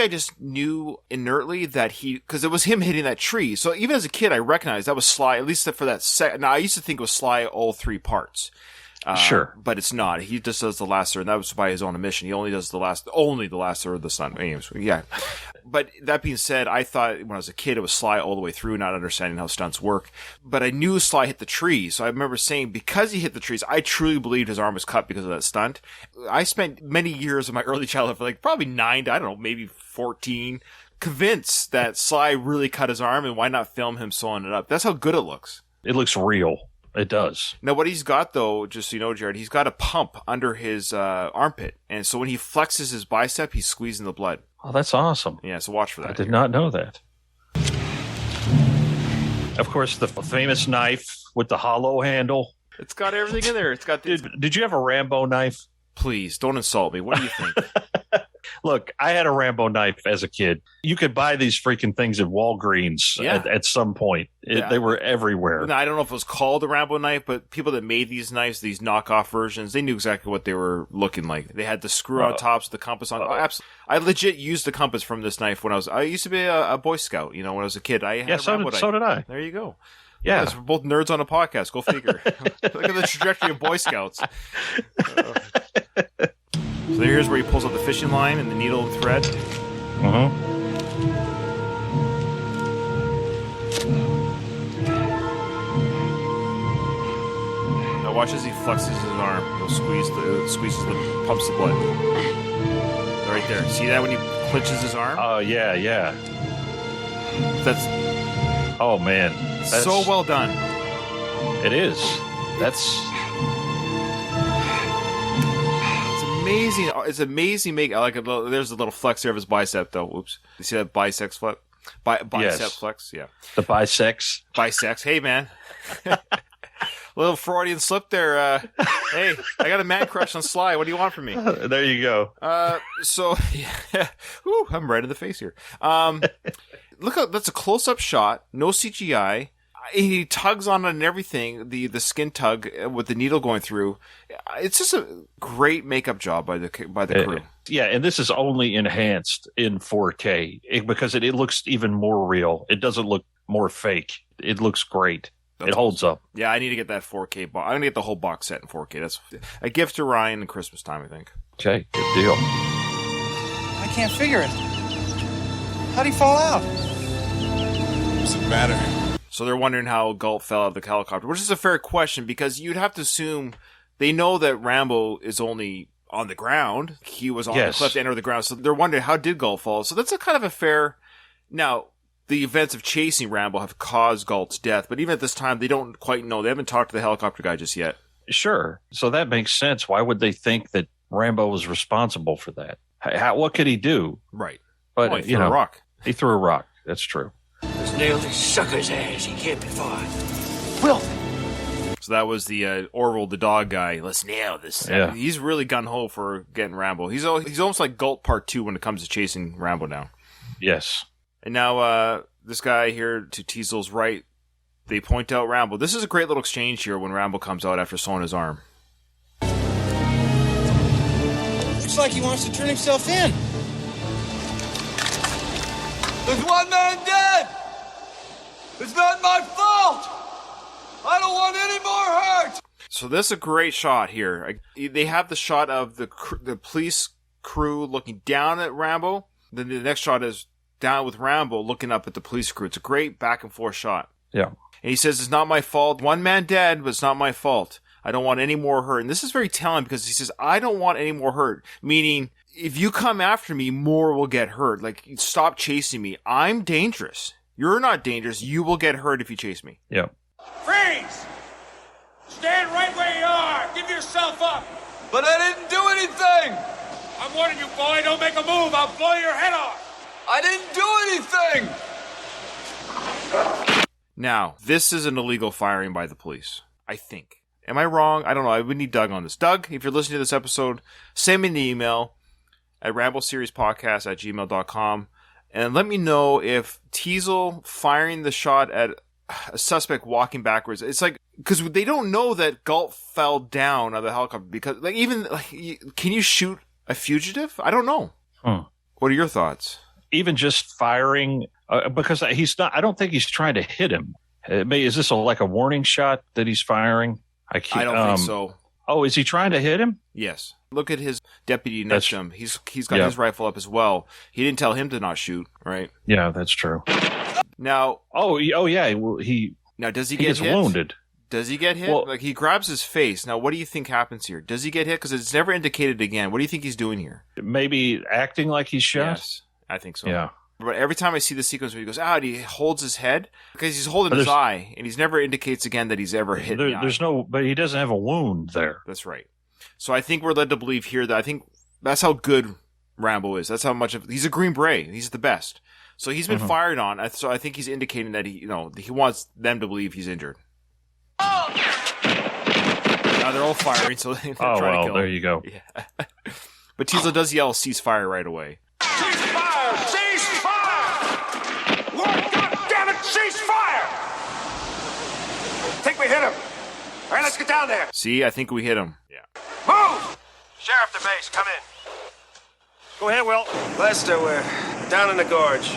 just knew inertly that because it was him hitting that tree. So even as a kid, I recognized that was Sly, at least for that second. Now, I used to think it was Sly all three parts. Sure. But it's not. He just does the last third, and that was by his own admission. He only does the last third of the stunt. Anyways, yeah. But that being said, I thought when I was a kid it was Sly all the way through, not understanding how stunts work. But I knew Sly hit the trees, so I remember saying because he hit the trees, I truly believed his arm was cut because of that stunt. I spent many years of my early childhood, like probably 9 to, I don't know, maybe 14, convinced that Sly really cut his arm, and why not film him sewing it up? That's how good it looks. It looks real. It does. Now, what he's got, though, just so you know, Jared, he's got a pump under his armpit. And so when he flexes his bicep, he's squeezing the blood. Oh, that's awesome. Yeah, so watch for that. I did not know that. Of course, the famous knife with the hollow handle. It's got everything in there. It's got the... Did you have a Rambo knife? Please, don't insult me. What do you think? Look, I had a Rambo knife as a kid. You could buy these freaking things at Walgreens at some point. They were everywhere. Now, I don't know if it was called a Rambo knife, but people that made these knives, these knockoff versions, they knew exactly what they were looking like. They had the screw on tops, the compass on. Absolutely. I legit used the compass from this knife when I used to be a Boy Scout. When I was a kid, I had a Rambo knife. So did I. There you go. Yeah, we're both nerds on a podcast. Go figure. Look at the trajectory of Boy Scouts. So here's where he pulls out the fishing line and the needle and thread. Now watch as he flexes his arm. He'll pumps the blood. Right there. See that when he clenches his arm? Oh, yeah. That's... Oh, man. That's so well done. It is. That's... Amazing! It's amazing. There's a little flex there of his bicep, though. Oops, you see that bicep flex? Bicep flex, yeah. The bisex. Bisex. Hey, man. Little Freudian slip there. Hey, I got a man crush on Sly. What do you want from me? There you go. So, yeah. Whew, I'm right in the face here. Look, that's a close-up shot. No CGI. He tugs on it and everything, the skin tug with the needle going through. It's just a great makeup job by the crew. Yeah, and this is only enhanced in 4K because it looks even more real. It doesn't look more fake. It looks great. It holds up. Yeah, I need to get that 4K box. I'm going to get the whole box set in 4K. That's a gift to Ryan at Christmas time, I think. Okay, good deal. I can't figure it. How'd he fall out? Doesn't matter. So they're wondering how Galt fell out of the helicopter, which is a fair question because you'd have to assume they know that Rambo is only on the ground. He was on the cliff to enter the ground. So they're wondering, how did Galt fall? So that's a kind of a fair... Now, the events of chasing Rambo have caused Galt's death, but even at this time, they don't quite know. They haven't talked to the helicopter guy just yet. Sure. So that makes sense. Why would they think that Rambo was responsible for that? What could he do? Right. But, he threw a rock. He threw a rock. That's true. Let's nail this sucker's ass. He can't be far. Will. So that was the Orville the dog guy. Let's nail this. Yeah. He's really gung-ho for getting Rambo. He's almost like Galt Part 2 when it comes to chasing Rambo down. Yes. And now this guy here to Teasel's right, they point out Rambo. This is a great little exchange here when Rambo comes out after sewing his arm. Looks like he wants to turn himself in. There's one man dead! It's not my fault! I don't want any more hurt! So this is a great shot here. They have the shot of the police crew looking down at Rambo. Then the next shot is down with Rambo looking up at the police crew. It's a great back and forth shot. Yeah. And he says, it's not my fault. One man dead, but it's not my fault. I don't want any more hurt. And this is very telling because he says, I don't want any more hurt. Meaning, if you come after me, more will get hurt. Like, stop chasing me. I'm dangerous. You're not dangerous. You will get hurt if you chase me. Yeah. Freeze! Stand right where you are! Give yourself up! But I didn't do anything! I'm warning you, boy, don't make a move! I'll blow your head off! I didn't do anything! Now, this is an illegal firing by the police. I think. Am I wrong? I don't know. I would need Doug on this. Doug, if you're listening to this episode, send me an email at rambleseriespodcast@gmail.com and let me know if Teasel firing the shot at a suspect walking backwards. It's like, because they don't know that Galt fell down out of the helicopter because, can you shoot a fugitive? I don't know. What are your thoughts? Even just firing, because he's not, I don't think he's trying to hit him. Is this like a warning shot that he's firing? I don't think so. Oh, is he trying to hit him? Yes. Look at his deputy next to him. He's got his rifle up as well. He didn't tell him to not shoot, right? Yeah, that's true. Now. Oh yeah. Well, now, does he gets hit? Wounded? Does he get hit? Well, he grabs his face. Now, what do you think happens here? Does he get hit? Because it's never indicated again. What do you think he's doing here? Maybe acting like he's shot? Yes, I think so. Yeah. But every time I see the sequence where he goes out, he holds his head because he's holding his eye, and he's never indicates again that he's ever hit the eye. There's no, but he doesn't have a wound there. That's right. So I think we're led to believe here that I think that's how good Rambo is. That's how much of he's a Green Beret. He's the best. So he's been fired on. So I think he's indicating that he wants them to believe he's injured. Now they're all firing, so they're trying to kill him. There you go. Yeah. But Teasel does yell "ceasefire" right away. Ceasefire! Ceasefire! Lord God damn it! Ceasefire! Think we hit him. All right, let's get down there. See, I think we hit him. Yeah. Move! Sheriff DeMace, come in. Go ahead, Will. Lester, we're down in the gorge.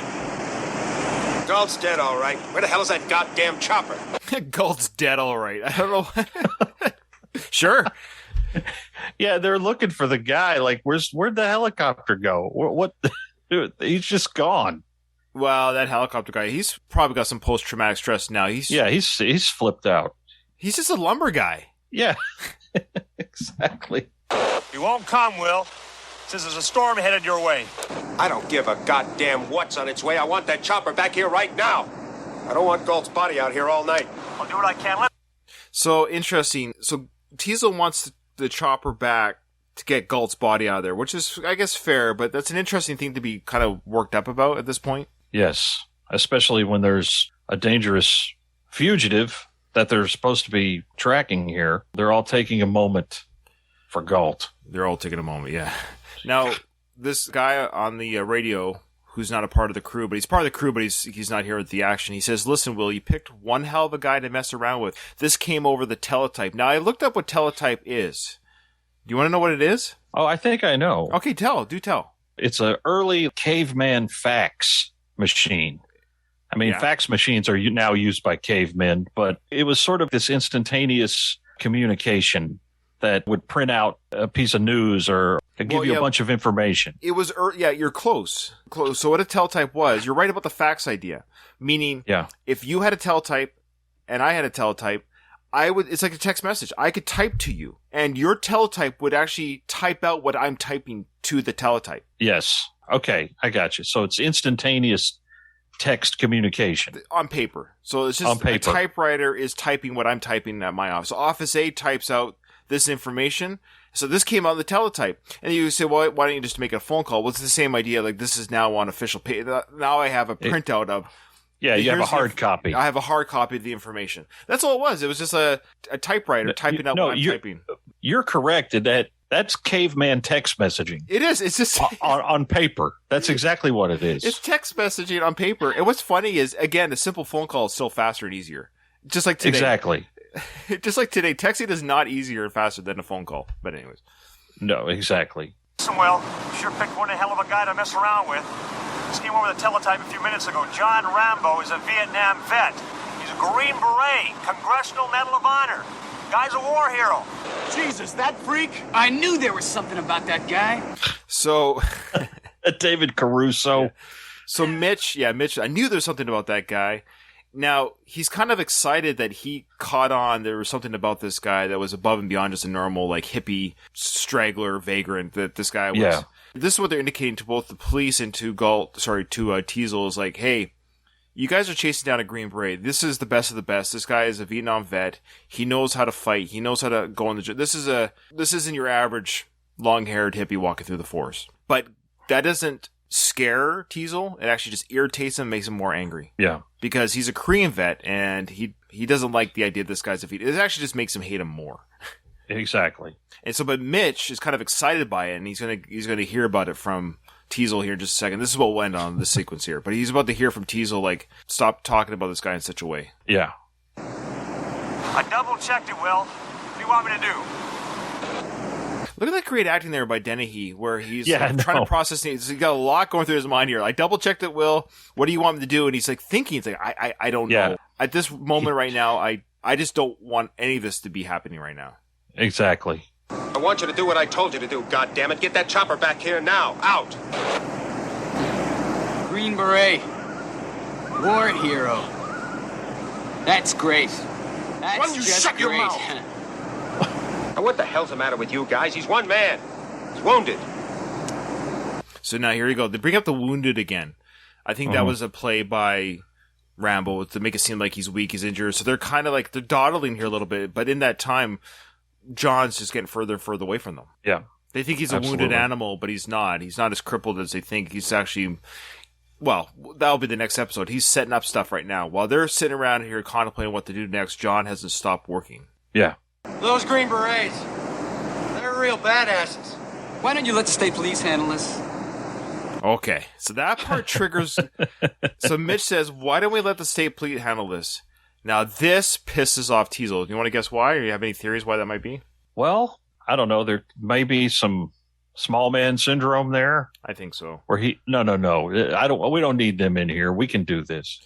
Galt's dead, all right. Where the hell is that goddamn chopper? Galt's dead, all right. I don't know. Sure. Yeah, they're looking for the guy. Like, where'd the helicopter go? What? Dude, he's just gone. Well, that helicopter guy, he's probably got some post-traumatic stress now. He's flipped out. He's just a lumber guy. Yeah, exactly. You won't come, Will. Says there's a storm headed your way. I don't give a goddamn what's on its way. I want that chopper back here right now. I don't want Galt's body out here all night. I'll do what I can. So, interesting. So, Teasel wants the chopper back to get Galt's body out of there, which is, I guess, fair, but that's an interesting thing to be kind of worked up about at this point. Yes, especially when there's a dangerous fugitive that they're supposed to be tracking here. They're all taking a moment for Galt. They're all taking a moment, yeah. Now, this guy on the radio, who's not a part of the crew, but he's part of the crew, but he's not here at the action. He says, "Listen, Will, you picked one hell of a guy to mess around with. This came over the teletype." Now, I looked up what teletype is. Do you want to know what it is? Oh, I think I know. Okay, do tell. It's an early caveman fax machine. I mean, fax machines are now used by cavemen, but it was sort of this instantaneous communication that would print out a piece of news or give you a bunch of information. It was, you're close. So what a teletype was, you're right about the fax idea. Meaning, if you had a teletype and I had a teletype, it's like a text message. I could type to you, and your teletype would actually type out what I'm typing to the teletype. Yes. Okay, I got you. So it's instantaneous text communication. On paper. So it's just a typewriter is typing what I'm typing at my office. So Office A types out this information. So this came out of the teletype. And you say, well, why don't you just make a phone call? Well, it's the same idea. Like, this is now on official page. Now I have a printout of... Yeah, you have a hard copy. I have a hard copy of the information. That's all it was. It was just a typewriter typing out what I'm typing. You're correct in that. That's caveman text messaging. It is. It's just... on paper. That's exactly what it is. It's text messaging on paper. And what's funny is, again, a simple phone call is still faster and easier. Just like today. Exactly. Just like today, texting is not easier and faster than a phone call. But anyways. No, exactly. Listen, Will, you sure picked one hell of a guy to mess around with. This came over the teletype a few minutes ago. John Rambo is a Vietnam vet. He's a Green Beret, Congressional Medal of Honor. Guy's a war hero. Jesus, that freak? I knew there was something about that guy. So... David Caruso. Yeah. So Mitch, I knew there was something about that guy. Now, he's kind of excited that he caught on there was something about this guy that was above and beyond just a normal, like, hippie, straggler, vagrant that this guy was. Yeah. This is what they're indicating to both the police and to Teasel is like, hey, you guys are chasing down a Green Beret. This is the best of the best. This guy is a Vietnam vet. He knows how to fight. He knows how to go on the... This isn't your average long-haired hippie walking through the forest. But that doesn't scare Teasel. It actually just irritates him, makes him more angry. Yeah. Because he's a Korean vet, and he doesn't like the idea this guy's a vet. It actually just makes him hate him more. Exactly. And so, but Mitch is kind of excited by it, and he's gonna hear about it from Teasel here in just a second. This is what we'll end on this sequence here. But he's about to hear from Teasel, like, stop talking about this guy in such a way. Yeah. I double-checked it, Will. What do you want me to do? Look at that great acting there by Dennehy, where he's trying to process things. He's got a lot going through his mind here. I double-checked it, Will. What do you want me to do? And he's like thinking, it's like, I don't know. At this moment right now, I just don't want any of this to be happening right now. Exactly. I want you to do what I told you to do, goddammit. Get that chopper back here now. Out. Green Beret. War hero. That's great. That's Why don't you just shut great. your mouth? Now, what the hell's the matter with you guys? He's one man. He's wounded. So now here you go. They bring up the wounded again. I think that was a play by Rambo to make it seem like he's weak, he's injured. So they're kind of like, they're dawdling here a little bit. But in that time, John's just getting further and further away from them. Yeah. They think he's a wounded animal, but he's not. He's not as crippled as they think. He's actually, well, that'll be the next episode. He's setting up stuff right now. While they're sitting around here contemplating what to do next, John hasn't stopped working. Yeah. Those Green Berets, they're real badasses. Why don't you let the state police handle this? Okay, so that part triggers. So Mitch says, why don't we let the state police handle this? Now, this pisses off Teasel. Do you want to guess why? Or do you have any theories why that might be? Well, I don't know. There may be some small man syndrome there. I think so. Where no. We don't need them in here. We can do this.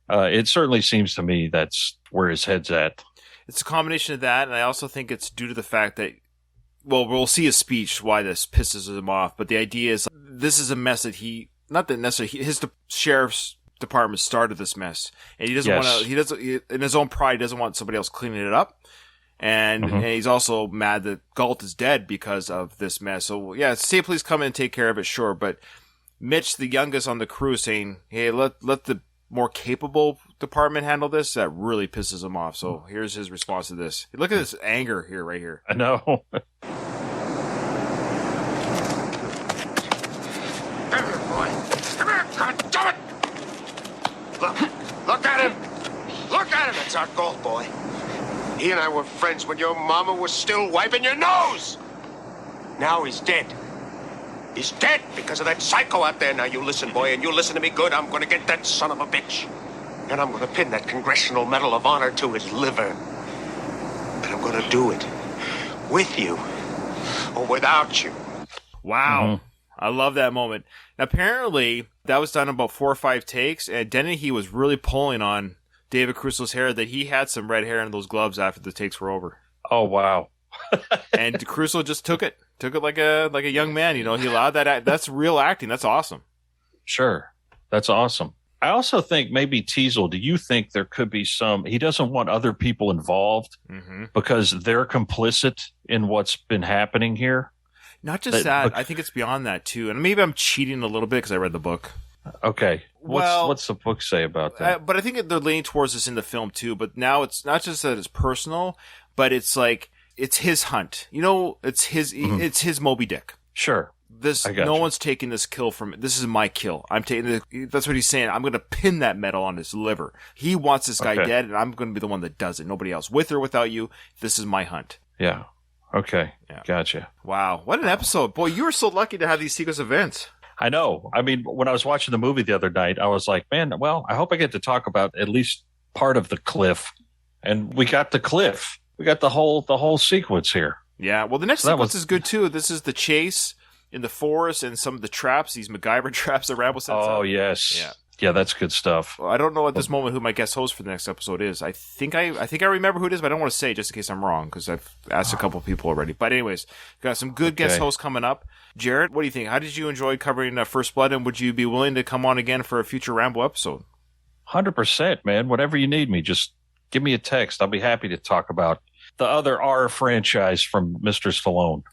It certainly seems to me that's where his head's at. It's a combination of that, and I also think it's due to the fact that, well, we'll see his speech why this pisses him off, but the idea is this is a mess that his sheriff's department started this mess, and he doesn't want to, in his own pride, he doesn't want somebody else cleaning it up. And he's also mad that Galt is dead because of this mess. So yeah, state police come in and take care of it, sure. But Mitch, the youngest on the crew, saying, hey, let the more capable department handle this, that really pisses him off. So here's his response to this. Look at this anger here, right here. I know. Come here, boy. Come here, goddammit! Look at him! Look at him! That's our Galt boy. He and I were friends when your mama was still wiping your nose! Now he's dead. He's dead because of that psycho out there. Now you listen, boy, and you listen to me good. I'm gonna get that son of a bitch. And I'm gonna pin that Congressional Medal of Honor to his liver. And I'm gonna do it with you or without you. Wow. I love that moment. Now, apparently, that was done in about 4 or 5 takes, and Dennehy was really pulling on David Caruso's hair that he had some red hair in those gloves after the takes were over. Oh, wow. And Caruso just took it like a young man. You know, he allowed that. That's real acting. That's awesome. Sure. That's awesome. I also think maybe Teasel, do you think there could be he doesn't want other people involved because they're complicit in what's been happening here? Not just that. I think it's beyond that, too. And maybe I'm cheating a little bit because I read the book. Okay. What's the book say about that? But I think they're leaning towards this in the film, too. But now it's not just that it's personal, but it's like, it's his hunt. You know, it's his Moby Dick. Sure. No one's taking this kill from it. This is my kill. I'm taking that's what he's saying. I'm going to pin that medal on his liver. He wants this guy dead, and I'm going to be the one that does it. Nobody else. With or without you, this is my hunt. Yeah. Okay. Yeah. Gotcha. Wow. What an episode. Boy, you were so lucky to have these sequence events. I know. I mean, when I was watching the movie the other night, I was like, man, well, I hope I get to talk about at least part of the cliff. And we got the cliff. We got the whole sequence here. Yeah. Well, the next sequence is good, too. This is the chase in the forest and some of the traps, these MacGyver traps that Rambo sets up. Oh, yes. Yeah, that's good stuff. Well, I don't know at this moment who my guest host for the next episode is. I think I remember who it is, but I don't want to say just in case I'm wrong because I've asked a couple of people already. But anyways, got some good guest hosts coming up. Jared, what do you think? How did you enjoy covering First Blood, and would you be willing to come on again for a future Rambo episode? 100%, man. Whatever you need me, just give me a text. I'll be happy to talk about the other R franchise from Mr. Stallone.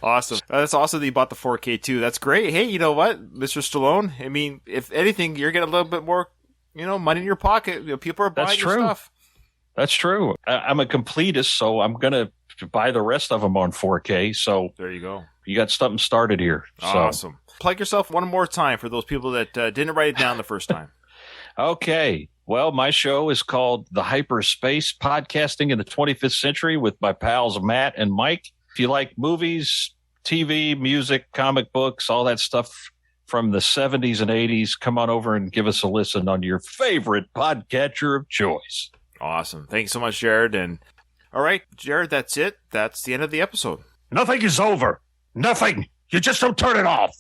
Awesome. That's awesome that you bought the 4K too. That's great. Hey, you know what, Mr. Stallone? I mean, if anything, you're getting a little bit more, money in your pocket. People are buying your stuff. That's true. I'm a completist, so I'm going to buy the rest of them on 4K. So there you go. You got something started here. Awesome. Plug yourself one more time for those people that didn't write it down the first time. Okay. Well, my show is called The Hyperspace, Podcasting in the 25th Century with my pals Matt and Mike. If you like movies, TV, music, comic books, all that stuff from the 70s and 80s, come on over and give us a listen on your favorite podcatcher of choice. Awesome. Thanks so much, Jared. And all right, Jared, that's it. That's the end of the episode. Nothing is over. Nothing. You just don't turn it off.